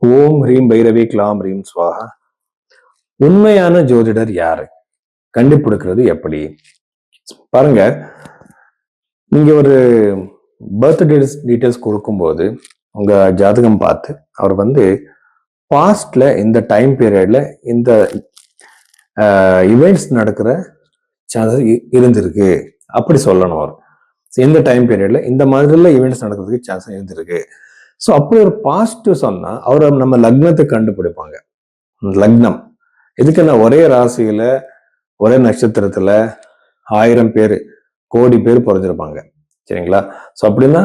ஓம் ஹ்ரீம் பைரவி க்லாம் ஹ்ரீம் ஸ்வாஹா. உண்மையான ஜோதிடர் யாரு? கண்டுபிடிக்கிறது எப்படி? பாருங்க, நீங்க ஒரு பர்த் டீடைல்ஸ் கொடுக்கும்போது உங்க ஜாதகம் பார்த்து அவர் பாஸ்ட்ல இந்த டைம் பீரியட்ல இந்த இவெண்ட்ஸ் நடக்கிற சான்சஸ் இருந்திருக்கு அப்படி சொல்லணும். அவர் இந்த டைம் பீரியட்ல இந்த மாதிரில ஈவெண்ட்ஸ் நடக்கிறதுக்கு சான்சஸ் இருந்திருக்கு. ஸோ அப்படி ஒரு பாசிட்டிவ் சொன்னா அவரை நம்ம லக்னத்தை கண்டுபிடிப்பாங்க. லக்னம் எதுக்குன்னா ஒரே ராசியில ஒரே நட்சத்திரத்துல 1000 பேர் கோடி பேர் பிறந்திருப்பாங்க. சரிங்களா? ஸோ அப்படின்னா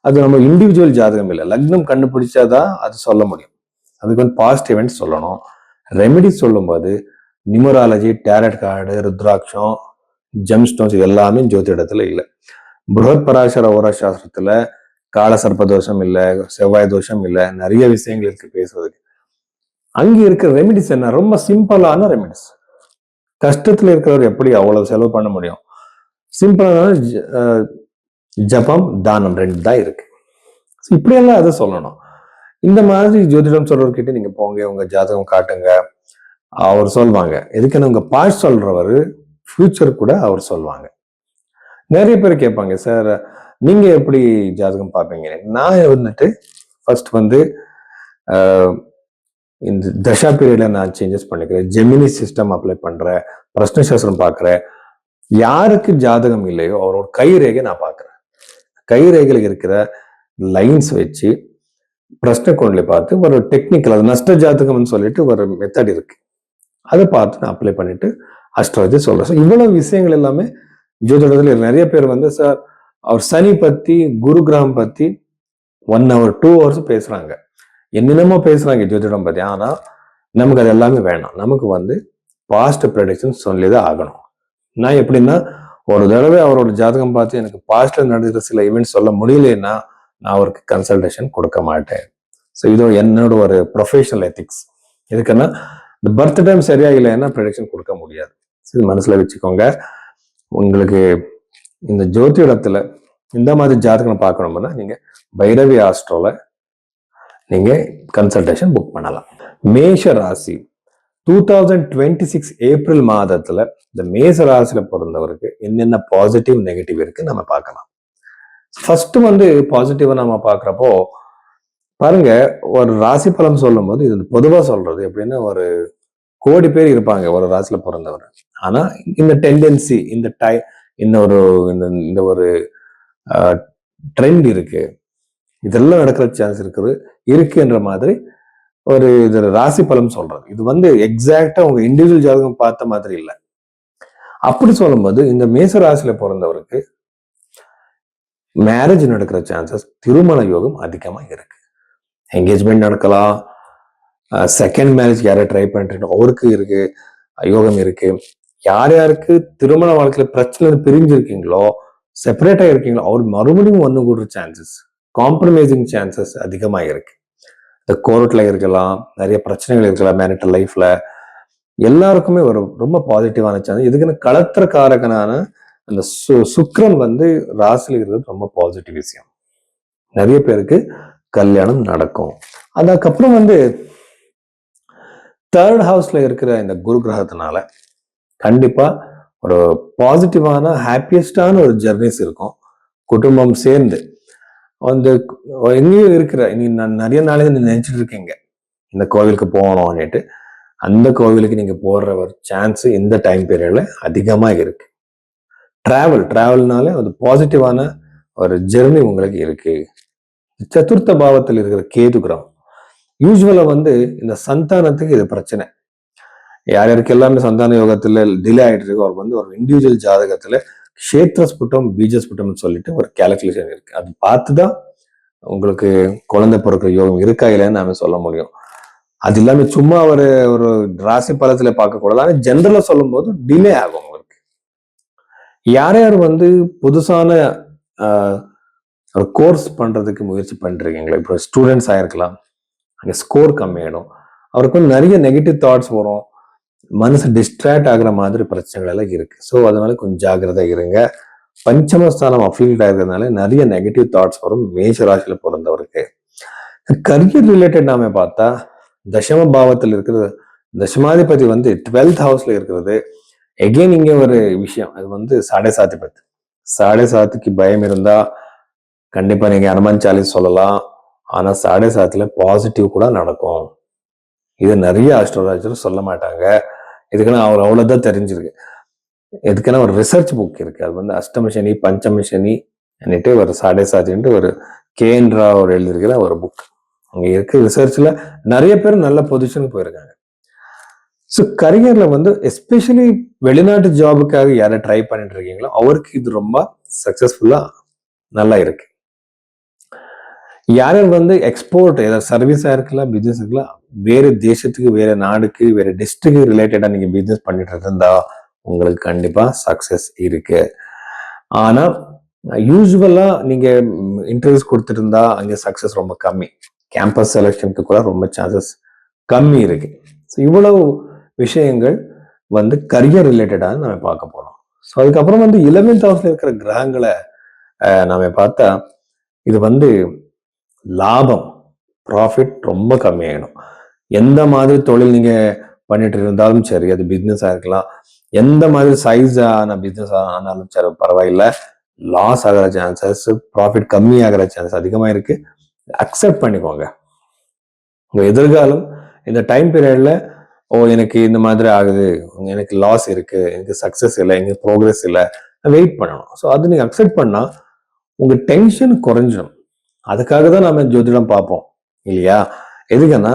அது நம்ம இண்டிவிஜுவல் ஜாதகம் இல்லை, லக்னம் கண்டுபிடிச்சாதான் அது சொல்ல முடியும். அதுக்கு பாசிட்டிவ் இவெண்ட்ஸ் சொல்லணும். ரெமெடி சொல்லும்போது நியூமராலஜி, டேரட் கார்டு, ருத்ராட்சம், ஜெம்ஸ்டோன்ஸ் இது எல்லாமே ஜோதிடத்துல இல்லை. புருஹத் பராசர ஓரா சாஸ்திரத்துல கால சர்ப்ப தோஷம் இல்லை, செவ்வாய் தோஷம் இல்லை, நிறைய விஷயங்கள் இருக்கு பேசுறதுக்கு. அங்க இருக்கிற ரெமிடிஸ் என்ன? ரொம்ப சிம்பிளான ரெமிடிஸ். கஷ்டத்துல இருக்கிறவர் எப்படி அவ்வளவு செலவு பண்ண முடியும்? சிம்பிளான ஜபம், தானம் 2 தான் இருக்கு. இப்படியெல்லாம் அதை சொல்லணும். இந்த மாதிரி ஜோதிடம் சொல்றவர்கிட்ட நீங்க போங்க, உங்க ஜாதகம் காட்டுங்க, அவர் சொல்வாங்க. எதுக்குன்னு உங்க பாஸ்ட் சொல்றவர் ஃபியூச்சர் கூட அவர் சொல்வாங்க. நிறைய பேர் கேட்பாங்க, சார் நீங்க எப்படி ஜாதகம் பார்ப்பீங்க? நான் ஃபர்ஸ்ட் இந்த தசா பீரியட்ல நான் சேஞ்சஸ் பண்ணிக்கிறேன், ஜெமினி சிஸ்டம் அப்ளை பண்றேன், பிரஷ்ன சாஸ்திரம் பார்க்கிறேன். யாருக்கு ஜாதகம் இல்லையோ அவரோட கை ரேகை நான் பார்க்கிறேன். கை ரேகையில் இருக்கிற லைன்ஸ் வச்சு பிரஷ்ன கோண்ல பார்த்து ஒரு டெக்னிக்கல், அது நஷ்ட ஜாதகம்னு சொல்லிட்டு ஒரு மெத்தட் இருக்கு, அதை பார்த்து நான் அப்ளை பண்ணிட்டு அஸ்ட்ராலஜி சொல்றேன். இவ்வளவு விஷயங்கள் எல்லாமே ஜோதிடத்துல நிறைய பேர் சார் அவர் சனி பத்தி, குரு கிரகம் பத்தி 1 hour 2 hours பேசுறாங்க, என்னென்னமோ பேசுறாங்க ஜோதிடம் பத்தி. ஆனா நமக்கு அது எல்லாமே வேணாம். நமக்கு பாஸ்ட் ப்ரெடிக்ஷன் சொல்லிதான் ஆகணும். நான் எப்படின்னா, ஒரு தடவை அவரோட ஜாதகம் பார்த்து எனக்கு பாஸ்ட்ல நடக்கிற சில ஈவெண்ட்ஸ் சொல்ல முடியலன்னா நான் அவருக்கு கன்சல்டேஷன் கொடுக்க மாட்டேன். ஸோ இது என்னோட ஒரு ப்ரொஃபஷனல் எத்திக்ஸ். எதுக்குன்னா, இந்த பர்த் டைம் சரியா இல்லைன்னா ப்ரெடிக்ஷன் கொடுக்க முடியாது. இது மனசுல வச்சுக்கோங்க. உங்களுக்கு இந்த ஜோதிடத்துல இந்த மாதிரி ஜாதகம் பார்க்கணும்னா நீங்க பைரவி ஆஸ்ட்ரோல நீங்க கன்சல்டேஷன் புக் பண்ணலாம். மேஷ ராசி 2026 ஏப்ரல் மாதத்துல இந்த மேஷ ராசியில பிறந்தவருக்கு என்னென்ன பாசிட்டிவ் நெகட்டிவ் இருக்கு நம்ம பார்க்கலாம். ஃபர்ஸ்ட் பாசிட்டிவா நம்ம பார்க்குறப்போ பாருங்க, ஒரு ராசி பலன் சொல்லும் போது இது பொதுவா சொல்றது எப்படின்னா, ஒரு கோடி பேர் இருப்பாங்க ஒரு ராசியில பிறந்தவர். ஆனா இந்த டெண்டன்சி, இந்த ஒரு ட்ரெண்ட் இருக்கு, இதெல்லாம் நடக்கிற சான்ஸ் இருக்குன்ற மாதிரி ஒரு இது ராசி பலன் சொல்றது. இது எக்ஸாக்டா உங்க இண்டிவிஜுவல் ஜாதகம் பார்த்த மாதிரி இல்லை. அப்படி சொல்லும்போது இந்த மேச ராசியில பிறந்தவருக்கு மேரேஜ் நடக்கிற சான்சஸ், திருமண யோகம் அதிகமா இருக்கு. என்கேஜ்மெண்ட் நடக்கலாம், செகண்ட் மேரேஜ் யாரை ட்ரை பண்றீங்க அவருக்கு இருக்கு, யோகம் இருக்கு. யார் யாருக்கு திருமண வாழ்க்கையில பிரச்சனை பிரிஞ்சிருக்கீங்களோ, செப்பரேட்டா இருக்கீங்களோ, அவர் மறுபடியும் ஒன்று கூடுற சான்சஸ், காம்ப்ரமைசிங் சான்சஸ் அதிகமா இருக்கு. இந்த கோர்ட்ல இருக்கலாம், நிறைய பிரச்சனைகள் இருக்கலாம் மேரிட்டல் லைஃப்ல, எல்லாருக்குமே ஒரு ரொம்ப பாசிட்டிவான சான்ஸ். இதுக்குன்னு களத்திர காரகனான அந்த சுக்ரன் ராசியில் இருக்கிறது ரொம்ப பாசிட்டிவ் விஷயம். நிறைய பேருக்கு கல்யாணம் நடக்கும். அதுக்கப்புறம் 3rd ஹவுஸ்ல இருக்கிற இந்த குரு கிரகத்தினால கண்டிப்பா ஒரு பாசிட்டிவான ஹாப்பியஸ்டான ஒரு ஜெர்னிஸ் இருக்கும். குடும்பம் சேர்ந்து எங்கேயும் இருக்கிற நிறைய நாளே நினைச்சிட்டு இருக்கீங்க இந்த கோவிலுக்கு போகணும்னுட்டு, அந்த கோவிலுக்கு நீங்க போடுற ஒரு சான்ஸ் இந்த டைம் பீரியட்ல அதிகமா இருக்கு. டிராவல்னால ஒரு பாசிட்டிவான ஒரு ஜெர்னி உங்களுக்கு இருக்கு. 4th பாவத்தில் இருக்கிற கேது கிரகம் யூஸ்வலா இந்த சந்தானத்துக்கு இது பிரச்சனை. யார் யாருக்கு எல்லாமே சந்தான யோகத்துல டிலே ஆயிட்டு இருக்கு, அவர் ஒரு இண்டிவிஜுவல் ஜாதகத்துல கஷேத்திர ஸ்புட்டம், பீஜ ஸ்புட்டம்னு சொல்லிட்டு ஒரு கேல்குலேஷன் இருக்கு. அது பார்த்துதான் உங்களுக்கு குழந்தை பிறக்கிற யோகம் இருக்கா இல்லைன்னு நாம சொல்ல முடியும். அது இல்லாம சும்மா ஒரு ராசி பலத்துல பார்க்க கூடாது. ஆனா ஜென்ரலா சொல்லும் போது டிலே ஆகும் உங்களுக்கு. யார் யார் புதுசான ஒரு கோர்ஸ் பண்றதுக்கு முயற்சி பண்றீங்களா, இப்போ ஸ்டூடெண்ட்ஸ் ஆயிருக்கலாம், அங்கே ஸ்கோர் கம்மியாயிடும், அவருக்கு நிறைய நெகட்டிவ் தாட்ஸ் வரும், மனசு டிஸ்ட்ராக்ட் ஆகுற மாதிரி பிரச்சனைகள் எல்லாம் இருக்கு. ஸோ அதனால கொஞ்சம் ஜாக்கிரதை இருங்க. பஞ்சமஸ்தானம் அஃபீல்ட் ஆகிறதுனால நிறைய நெகட்டிவ் தாட்ஸ் வரும் மேஷ ராசியில பிறந்தவருக்கு. கரியர் ரிலேட்டட் நாம பார்த்தா தசம பாவத்தில் இருக்கிறது, தசமாதிபதி 12th ஹவுஸ்ல இருக்கிறது. எகெயின் இங்க ஒரு விஷயம், அது சாடே சாத்திபதி. சாடே சாத்துக்கு பயம் இருந்தா கண்டிப்பா நீங்க ஹனுமான் சாலிஸ் சொல்லலாம். ஆனா சாடே சாத்துல பாசிட்டிவ் கூட நடக்கும். இது நிறைய அஸ்ட்ராலஜர் சொல்ல மாட்டாங்க. இதுக்குன்னா அவர் அவ்வளவுதான் தெரிஞ்சிருக்கு. இதுக்குன்னா ஒரு ரிசர்ச் புக் இருக்கு. அது அஷ்டம சனி பஞ்சம சனி ஒரு சாடே சாத்தின்ட்டு ஒரு கேந்திரா அவர் எழுதியிருக்கிற ஒரு புக். அங்க இருக்க ரிசர்ச்ல நிறைய பேர் நல்ல பொசிஷனுக்கு போயிருக்காங்க. ஸோ கரியர்ல எஸ்பெஷலி வெளிநாட்டு ஜாபுக்காக யாரை ட்ரை பண்ணிட்டு இருக்கீங்களோ அவருக்கு இது ரொம்ப சக்சஸ்ஃபுல்லா நல்லா இருக்கு. யாரும் எக்ஸ்போர்ட் ஏதாவது சர்வீஸா இருக்கலாம், பிசினஸ் இருக்கலாம், வேற தேசத்துக்கு, வேற நாடுக்கு, வேற டிஸ்ட்ரிக்ட் ரிலேட்டடா நீங்க பிசினஸ் பண்ணிட்டு இருந்தா உங்களுக்கு கண்டிப்பா சக்சஸ் இருக்கு. ஆனா யூஸ்வலா நீங்க இன்டர்வியூஸ் கொடுத்துட்டு இருந்தா அங்க சக்சஸ் ரொம்ப கம்மி. கேம்பஸ் செலெக்ஷனுக்கு கூட ரொம்ப சான்சஸ் கம்மி இருக்கு. ஸோ இவ்வளவு விஷயங்கள் கரியர் ரிலேட்டடா நம்ம பார்க்க போறோம். ஸோ அதுக்கப்புறம் 11th ஹவுஸ்ல இருக்கிற கிரகங்களை நாம பார்த்தா இது லாபம் ப்ராஃபிட் ரொம்ப கம்மியாயிடும். எந்த மாதிரி தொழில் நீங்க பண்ணிட்டு இருந்தாலும் சரி, அது பிசினஸா இருக்கலாம், எந்த மாதிரி சைஸான பிசினஸ் ஆனாலும் சரி பரவாயில்ல, லாஸ் ஆகிற சான்சஸ், ப்ராஃபிட் கம்மி ஆகிற சான்சஸ் அதிகமா இருக்கு. அக்செப்ட் பண்ணிக்கோங்க. உங்க எதிர்காலம் இந்த டைம் பீரியட்ல எனக்கு இந்த மாதிரி ஆகுது, எனக்கு லாஸ் இருக்கு, எனக்கு சக்சஸ் இல்லை, எனக்கு ப்ரோக்ரஸ் இல்லை, வெயிட் பண்ணணும். ஸோ அது நீங்க அக்செப்ட் பண்ணா உங்க டென்ஷன் குறைஞ்சிடும். அதுக்காக தான் நம்ம ஜோதிடம் பார்ப்போம் இல்லையா? எதுக்குன்னா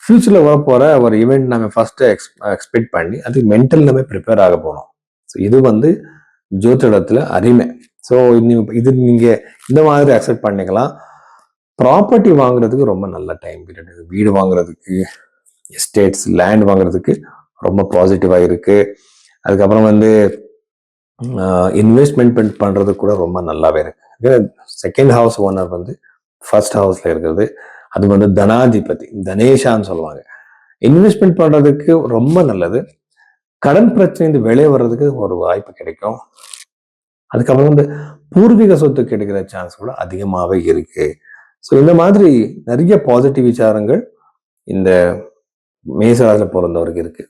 ஃபியூச்சர்ல வரப்போற ஒரு ஈவெண்ட் நம்ம ஃபர்ஸ்ட் எக்ஸ்பெக்ட் பண்ணி அதுக்கு மென்டல் நம்ம ப்ரிப்பேர் ஆக போறோம். ஸோ இது ஜோதிடத்துல அருமை. ஸோ இது நீங்க இந்த மாதிரி அக்செப்ட் பண்ணிக்கலாம். ப்ராப்பர்ட்டி வாங்குறதுக்கு ரொம்ப நல்ல டைம் பீரியட். வீடு வாங்குறதுக்கு, எஸ்டேட்ஸ், லேண்ட் வாங்குறதுக்கு ரொம்ப பாசிட்டிவா இருக்கு. அதுக்கப்புறம் இன்வெஸ்ட்மெண்ட் பண்றது கூட ரொம்ப நல்லாவே இருக்கு. செகண்ட் ஹவுஸ் ஓனர் ஃபர்ஸ்ட் ஹவுஸ்ல இருக்கிறது, அது தனாதிபதி, தனேஷான்னு சொல்லுவாங்க. இன்வெஸ்ட்மெண்ட் பண்றதுக்கு ரொம்ப நல்லது. கடன் பிரச்சனை வெளியே வர்றதுக்கு ஒரு வாய்ப்பு கிடைக்கும். அதுக்கப்புறம் பூர்வீக சொத்து கிடைக்கிற சான்ஸ் கூட அதிகமாகவே இருக்கு. ஸோ இந்த மாதிரி நிறைய பாசிட்டிவ் விசாரங்கள் இந்த மேசராசில பிறந்தவருக்கு இருக்கு.